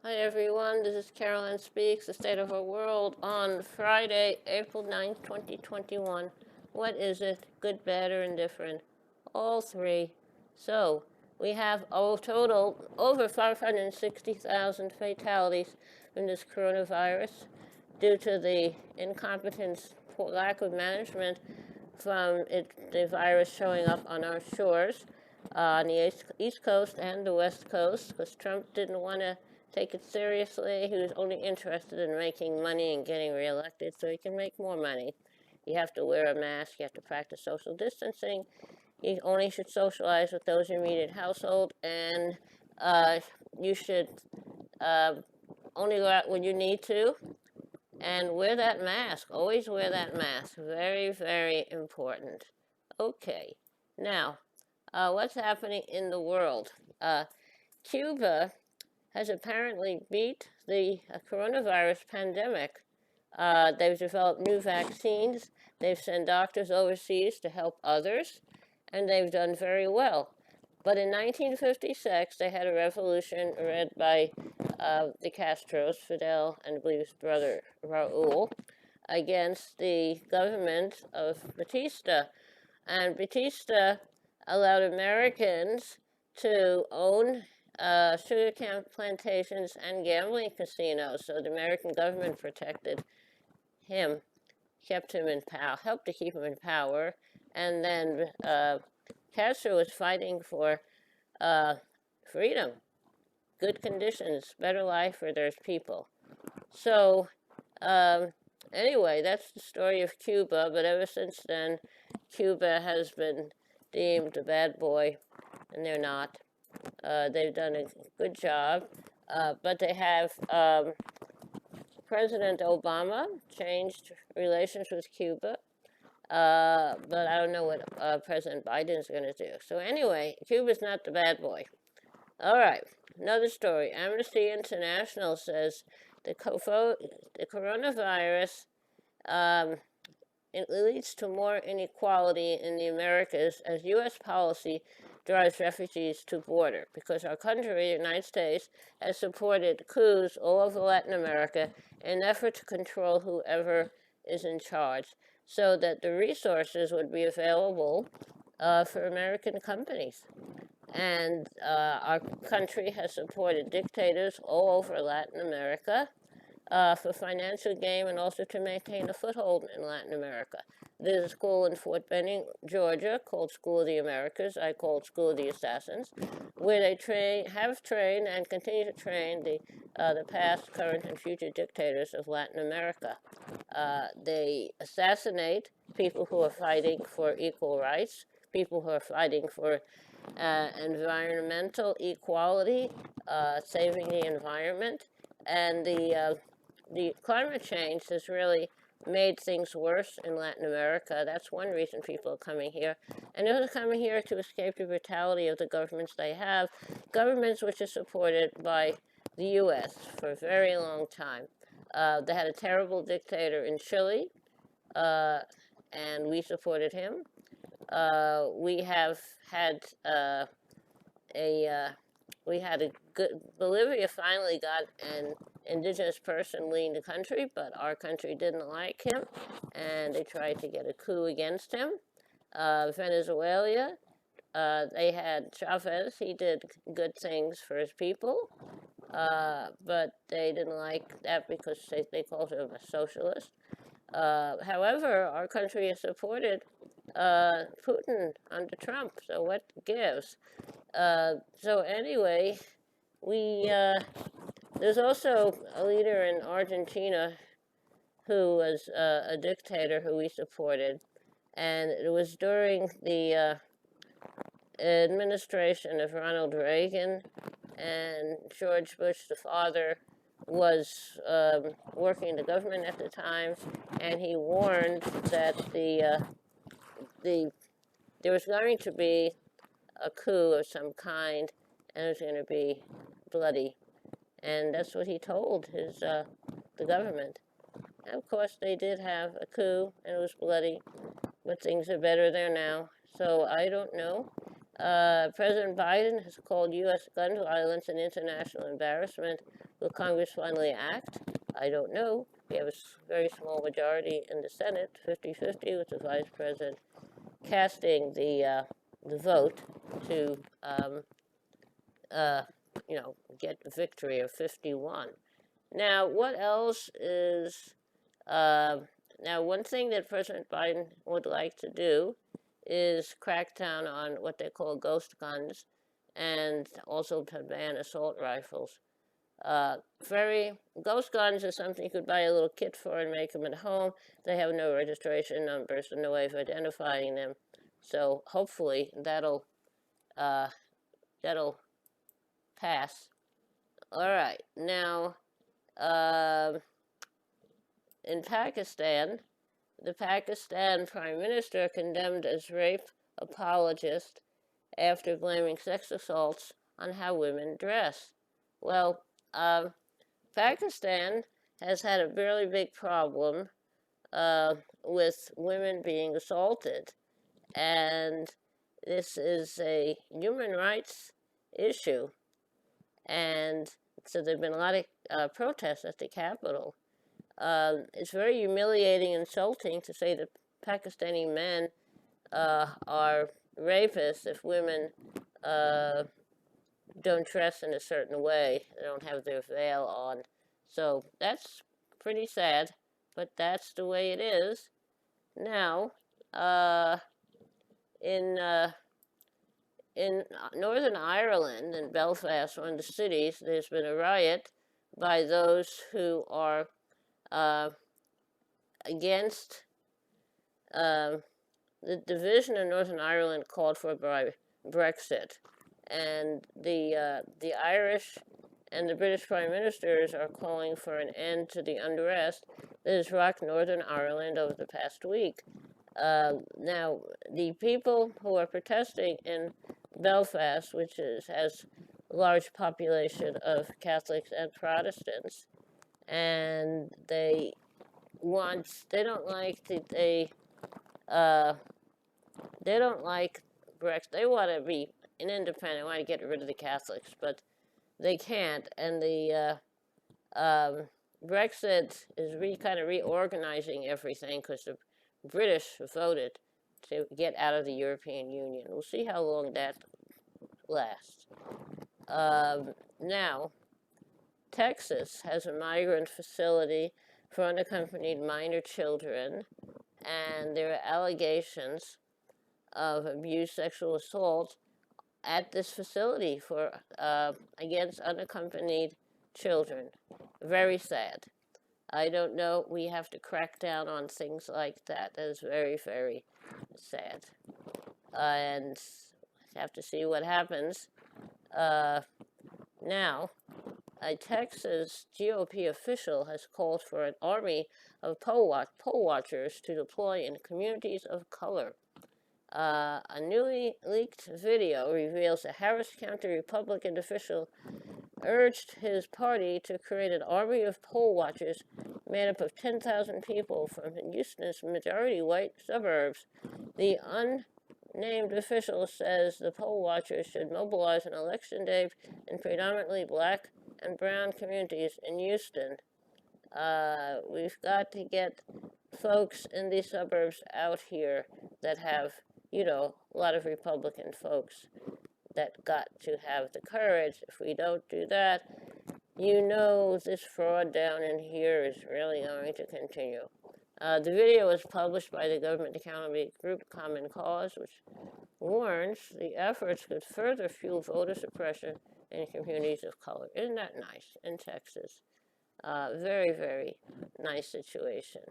Hi everyone, this is Caroline Speaks, The State of Our World on Friday, April 9th, 2021. What is it? Good, bad, or indifferent? All three. So, we have a total over 560,000 fatalities from this coronavirus due to the incompetence, lack of management from the virus showing up on our shores, on the East Coast and the West Coast, because Trump didn't want to take it seriously. He was only interested in making money and getting reelected so he can make more money. You have to wear a mask, you have to practice social distancing, you only should socialize with those in your immediate household, and you should only go out when you need to, and wear that mask. Always wear that mask. Very, very important. Okay, now, what's happening in the world? Cuba has apparently beat the coronavirus pandemic. They've developed new vaccines, they've sent doctors overseas to help others, and they've done very well. But in 1956, they had a revolution led by the Castros, Fidel, and I believe his brother Raul, against the government of Batista. And Batista allowed Americans to own sugar plantations and gambling casinos. So the American government protected him, kept him in power, helped to keep him in power. And then Castro was fighting for freedom, good conditions, better life for their people. So anyway, that's the story of Cuba. But ever since then, Cuba has been deemed a bad boy, and they're not. They've done a good job, but they have President Obama changed relations with Cuba, but I don't know what President Biden is going to do. So anyway, Cuba's not the bad boy. All right, another story. Amnesty International says the coronavirus it leads to more inequality in the Americas as U.S. policy drives refugees to border, because our country, the United States, has supported coups all over Latin America in an effort to control whoever is in charge, so that the resources would be available for American companies. And our country has supported dictators all over Latin America for financial gain and also to maintain a foothold in Latin America. There's a school in Fort Benning, Georgia, called School of the Americas. I call it School of the Assassins, where they have trained and continue to train the past, current, and future dictators of Latin America. They assassinate people who are fighting for equal rights, people who are fighting for environmental equality, saving the environment, and the climate change has really made things worse in Latin America. That's one reason people are coming here. And they're coming here to escape the brutality of the governments they have, governments which are supported by the U.S. for a very long time. They had a terrible dictator in Chile, and we supported him. We have had Bolivia finally got an indigenous person leading the country, but our country didn't like him, and they tried to get a coup against him. Venezuela, they had Chavez. He did good things for his people, but they didn't like that because they called him a socialist. However, our country has supported Putin under Trump, so what gives? So anyway, there's also a leader in Argentina who was a dictator who we supported, and it was during the administration of Ronald Reagan, and George Bush, the father, was working in the government at the time, and he warned that there was going to be a coup of some kind, and it was going to be bloody. And that's what he told the government. And of course, they did have a coup, and it was bloody, but things are better there now. So I don't know President Biden has called U.S. gun violence an international embarrassment. Will Congress finally act? I don't know. We have a very small majority in the Senate, 50-50, with the vice president casting the vote to, get the victory of 51. Now, what else is, now one thing that President Biden would like to do is crack down on what they call ghost guns and also to ban assault rifles. Ghost guns is something you could buy a little kit for and make them at home. They have no registration numbers and no way of identifying them. So hopefully that'll pass. All right, now in Pakistan, the Pakistan Prime Minister condemned as rape apologist after blaming sex assaults on how women dress. Well, Pakistan has had a really big problem with women being assaulted, and this is a human rights issue, and so there have been a lot of protests at the Capitol. It's very humiliating and insulting to say that Pakistani men are rapists if women don't dress in a certain way, they don't have their veil on. So that's pretty sad, but that's the way it is. Now, in Northern Ireland, in Belfast, one of the cities, there's been a riot by those who are against the division in Northern Ireland called for by Brexit, and the Irish and the British Prime Ministers are calling for an end to the unrest that has rocked Northern Ireland over the past week. Now, the people who are protesting in Belfast, which has a large population of Catholics and Protestants, and they don't like Brexit. They want to be an independent. They want to get rid of the Catholics, but they can't. And the Brexit is kind of reorganizing everything because the British voted to get out of the European Union. We'll see how long that lasts. Now, Texas has a migrant facility for unaccompanied minor children, and there are allegations of abuse, sexual assault at this facility for against unaccompanied children. Very sad. I don't know. We have to crack down on things like that. That is very, very sad. And have to see what happens. Now, a Texas GOP official has called for an army of poll watchers to deploy in communities of color. A newly leaked video reveals a Harris County Republican official urged his party to create an army of poll watchers made up of 10,000 people from Houston's majority white suburbs. The unnamed official says the poll watchers should mobilize on Election Day in predominantly black and brown communities in Houston. We've got to get folks in these suburbs out here that have, a lot of Republican folks that got to have the courage. If we don't do that, this fraud down in here is really going to continue. The video was published by the government accountability group Common Cause, which warns the efforts could further fuel voter suppression in communities of color. Isn't that nice in Texas? Very, very nice situation.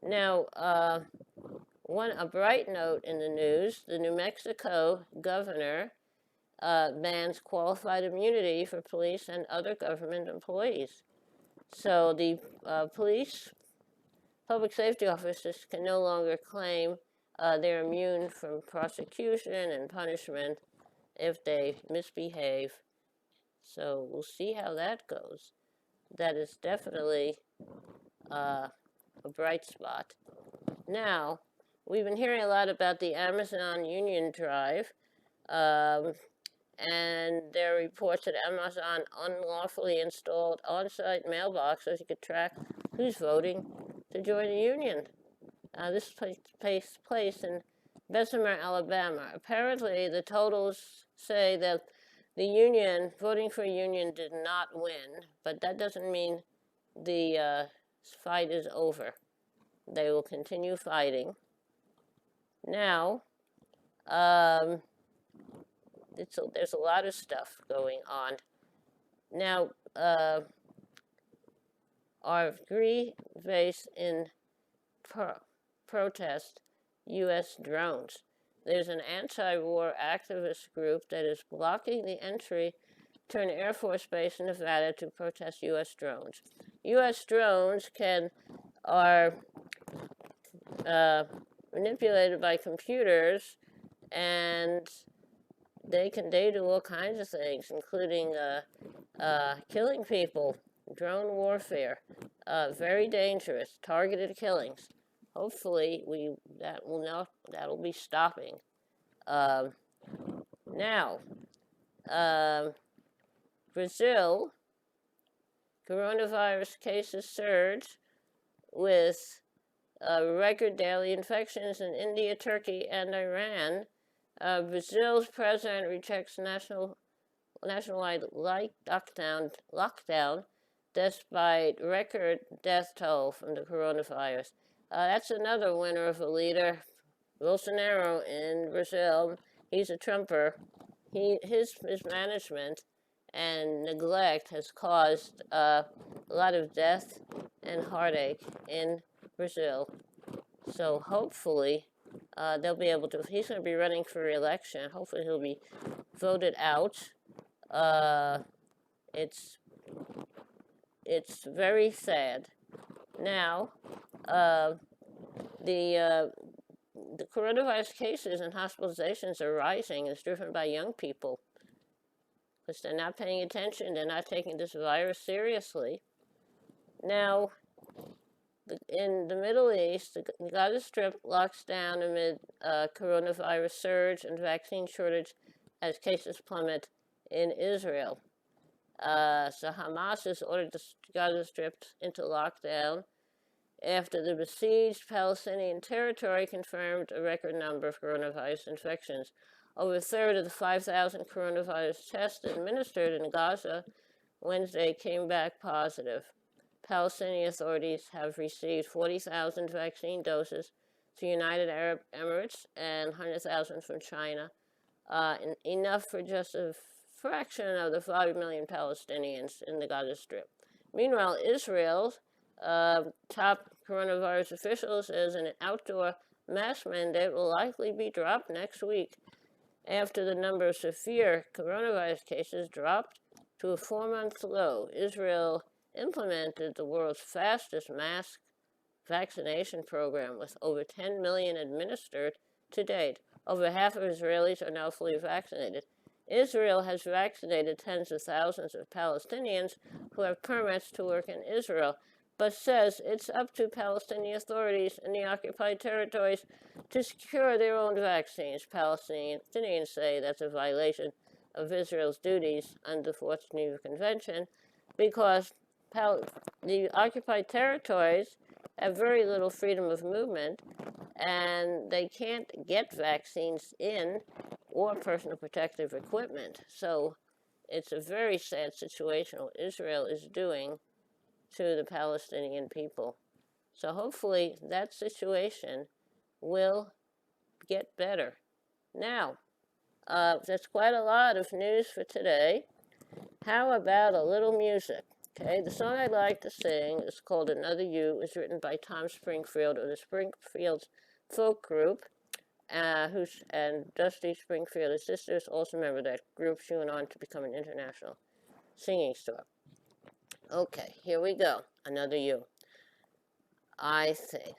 Now, a bright note in the news, the New Mexico governor bans qualified immunity for police and other government employees. So the public safety officers can no longer claim they're immune from prosecution and punishment if they misbehave. So we'll see how that goes. That is definitely a bright spot. Now, we've been hearing a lot about the Amazon Union Drive. And there are reports that Amazon unlawfully installed on-site mailboxes you could track who's voting to join the union. This takes place in Bessemer, Alabama. Apparently, the totals say that the union, voting for a union, did not win, but that doesn't mean the fight is over. They will continue fighting. Now, there's a lot of stuff going on. Now, our three base in protest U.S. drones. There's an anti-war activist group that is blocking the entry to an Air Force base in Nevada to protest U.S. drones. U.S. drones are manipulated by computers, and they do all kinds of things, including killing people, drone warfare, very dangerous, targeted killings. Hopefully, that'll be stopping. Now, Brazil, coronavirus cases surge with record daily infections in India, Turkey, and Iran. Brazil's president rejects nationwide lockdown despite record death toll from the coronavirus. That's another winner of a leader, Bolsonaro in Brazil. He's a Trumper. His management and neglect has caused a lot of death and heartache in Brazil. So hopefully they'll be able to, he's going to be running for re-election. Hopefully he'll be voted out. It's very sad. Now, the coronavirus cases and hospitalizations are rising. It's driven by young people because they're not paying attention. They're not taking this virus seriously. Now, in the Middle East, the Gaza Strip locks down amid coronavirus surge and vaccine shortage as cases plummet in Israel. So Hamas has ordered the Gaza Strip into lockdown after the besieged Palestinian territory confirmed a record number of coronavirus infections. Over a third of the 5,000 coronavirus tests administered in Gaza Wednesday came back positive. Palestinian authorities have received 40,000 vaccine doses to United Arab Emirates and 100,000 from China, enough for just a fraction of the 5 million Palestinians in the Gaza Strip. Meanwhile, Israel's top coronavirus official says an outdoor mask mandate will likely be dropped next week after the number of severe coronavirus cases dropped to a 4-month low. Israel implemented the world's fastest mass vaccination program with over 10 million administered to date. Over half of Israelis are now fully vaccinated. Israel has vaccinated tens of thousands of Palestinians who have permits to work in Israel, but says it's up to Palestinian authorities in the occupied territories to secure their own vaccines. Palestinians say that's a violation of Israel's duties under the Fourth Geneva Convention because the occupied territories have very little freedom of movement, and they can't get vaccines in or personal protective equipment. So it's a very sad situation what Israel is doing to the Palestinian people. So hopefully that situation will get better. Now, that's quite a lot of news for today. How about a little music? Okay, the song I'd like to sing is called Another You. It was written by Tom Springfield of the Springfield Folk Group, and Dusty Springfield, his sister, is also a member of that group. She went on to become an international singing star. Okay, here we go. Another You. I say,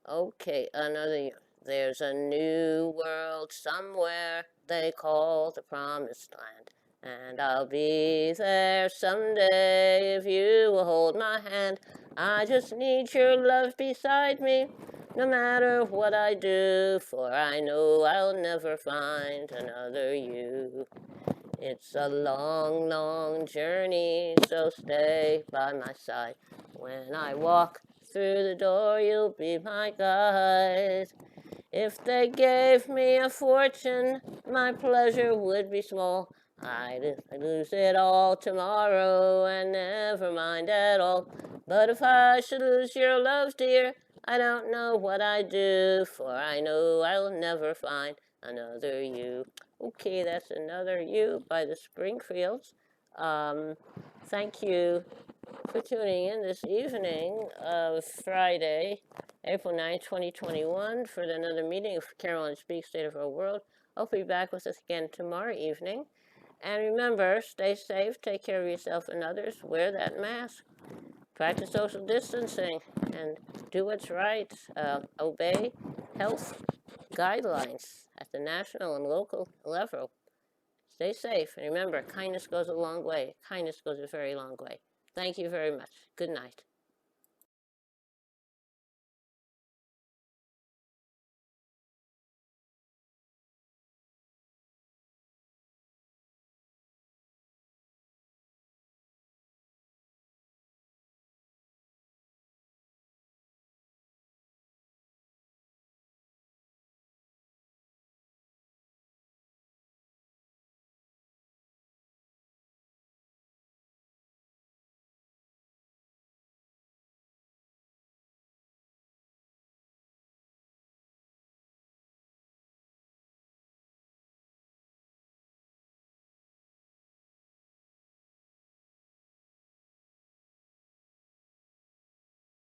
okay, another you. There's a new world somewhere they call the Promised Land. And I'll be there someday if you will hold my hand. I just need your love beside me no matter what I do, for I know I'll never find another you. It's a long, long journey, so stay by my side. When I walk through the door, you'll be my guide. If they gave me a fortune, my pleasure would be small. I'd lose it all tomorrow and never mind at all. But if I should lose your love, dear, I don't know what I'd do, for I know I'll never find another you. Okay, that's Another You by the Springfields. Thank you for tuning in this evening of Friday, April 9, 2021, for another meeting of Carolyn Speaks State of Our World. Hope you'll be back with us again tomorrow evening. And remember, stay safe, take care of yourself and others, wear that mask, practice social distancing, and do what's right. Obey health guidelines at the national and local level. Stay safe, and remember, kindness goes a long way. Kindness goes a very long way. Thank you very much. Good night.